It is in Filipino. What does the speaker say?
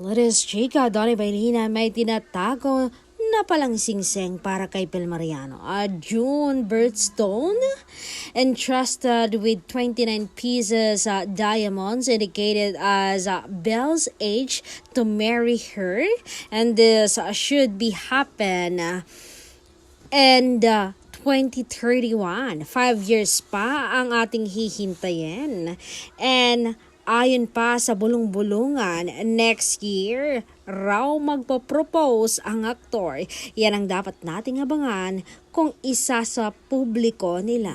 Lourdes Chica, Donnie Bailina may tinatago na palang singseng para kay Pel Mariano. June birthstone entrusted with 29 pieces diamonds indicated as Belle's age to marry her, and this should be happen and 2031. 5 years pa ang ating hihintayin. And ayon pa sa bulong-bulungan, next year raw magpo-propose ang aktor. Yan ang dapat nating abangan kung isa sa publiko nila.